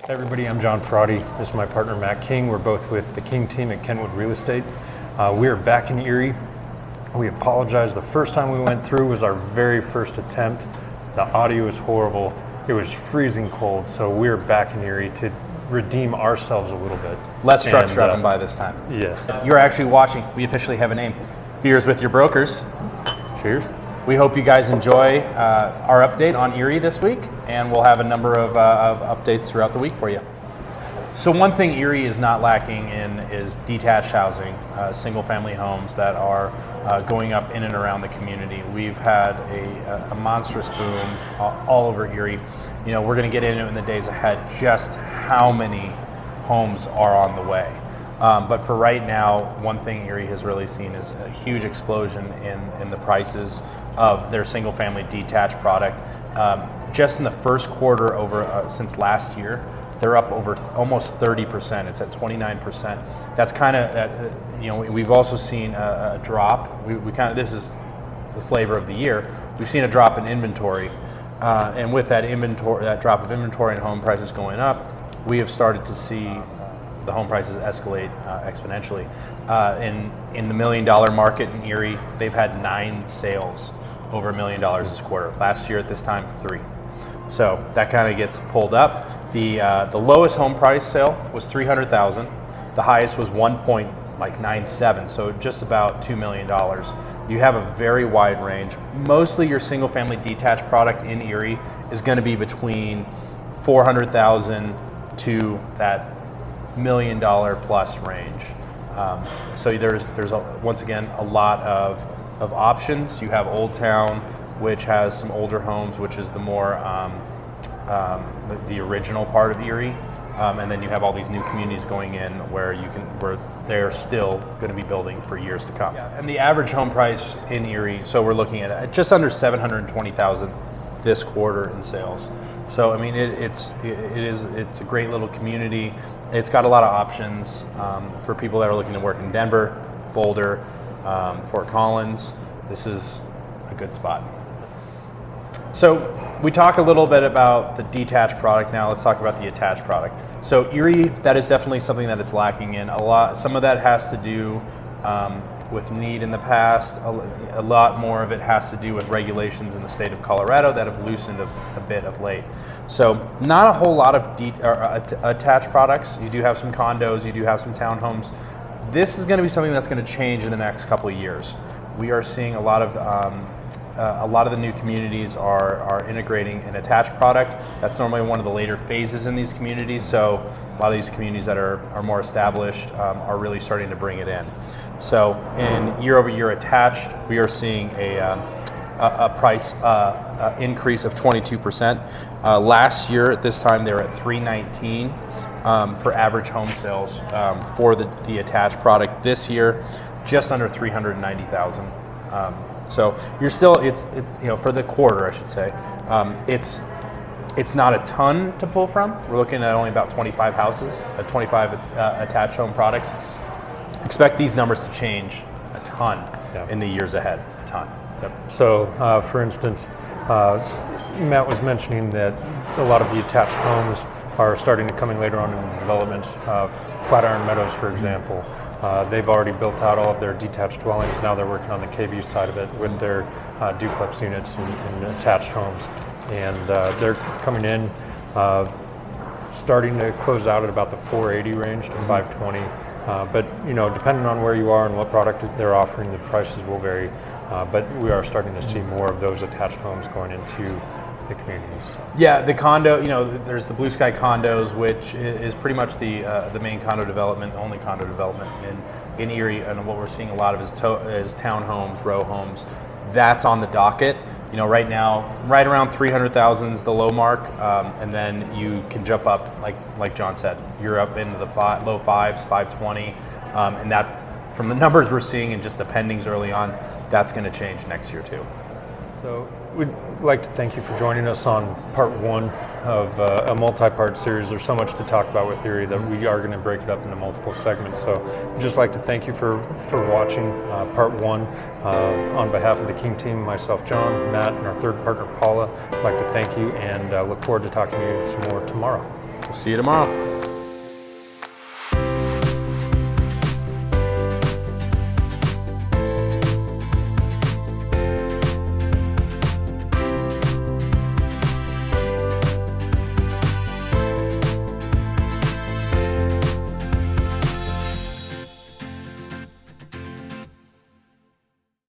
Hey everybody, I'm John Perotti. This is my partner Matt King. We're both with the King team at Kenwood Real Estate. We are back in Erie. We apologize. The first time we went through was our very first attempt. The audio was horrible. It was freezing cold, so we're back in Erie to redeem ourselves a little bit. Less trucks driving by this time. Yes. You're actually watching. We officially have a name. Beers with your brokers. Cheers. We hope you guys enjoy our update on Erie this week, and we'll have a number of updates throughout the week for you. So one thing Erie is not lacking in is detached housing, single-family homes that are going up in and around the community. We've had a monstrous boom all over Erie. You know, we're going to get into it in the days ahead just how many homes are on the way. But for right now, one thing Erie has really seen is a huge explosion in the prices of their single-family detached product. Just in the first quarter since last year, they're up over almost 30%. It's at 29%. That's kind of, we've also seen a drop. This is the flavor of the year. We've seen a drop in inventory. And with that drop of inventory and home prices going up, we have started to see the home prices escalate exponentially. In the $1 million market in Erie, they've had 9 sales over $1 million this quarter. Last year at this time, 3. So that kind of gets pulled up. The lowest home price sale was $300,000. The highest was 1.97, so just about $2 million. You have a very wide range. Mostly your single-family detached product in Erie is going to be between $400,000 to that $1 million plus range. So there's once again a lot of options. You have Old Town, which has some older homes, which is the more the original part of Erie, and then you have all these new communities going in where they're still going to be building for years to come. Yeah. And the average home price in Erie, so we're looking at just under $720,000 this quarter in sales. So I mean, it's a great little community. It's got a lot of options for people that are looking to work in Denver, Boulder, Fort Collins. This is a good spot. So we talk a little bit about the detached product now. Let's talk about the attached product. So Erie, that is definitely something that it's lacking in a lot. Some of that has to do with need in the past. A lot more of it has to do with regulations in the state of Colorado that have loosened a bit of late. So not a whole lot of attached products. You do have some condos, you do have some townhomes. This is going to be something that's going to change in the next couple of years. We are seeing a lot of the new communities are integrating an attached product. That's normally one of the later phases in these communities. So a lot of these communities that are more established are really starting to bring it in. So in year-over-year attached, we are seeing a price increase of 22%. Last year at this time, they were at $319 for average home sales for the attached product. This year, just under $390,000. So you're still, it's for the quarter, I should say, it's not a ton to pull from. We're looking at only about 25 houses, 25 attached home products. Expect these numbers to change a ton in the years ahead, a ton. Yep. So for instance, Matt was mentioning that a lot of the attached homes are starting to come in later on in the development. Flatiron Meadows, for example, they've already built out all of their detached dwellings. Now they're working on the KV side of it with their duplex units and attached homes. And they're coming in, starting to close out at about the 480 range to 520. But depending on where you are and what product they're offering, the prices will vary. But we are starting to see more of those attached homes going into the communities. Yeah, the condo, there's the Blue Sky condos, which is pretty much the main condo development, only condo development in Erie, and what we're seeing a lot of is townhomes, row homes. That's on the docket. Right now, right around 300,000 is the low mark, and then you can jump up, like John said, you're up into the low fives, 520, and that, from the numbers we're seeing and just the pendings early on, that's going to change next year too. So we'd like to thank you for joining us on part 1 of a multi-part series. There's so much to talk about with Erie that we are going to break it up into multiple segments. So we'd just like to thank you for watching part 1. On behalf of the King team, myself, John, Matt, and our third partner, Paula, I'd like to thank you and look forward to talking to you some more tomorrow. We'll see you tomorrow.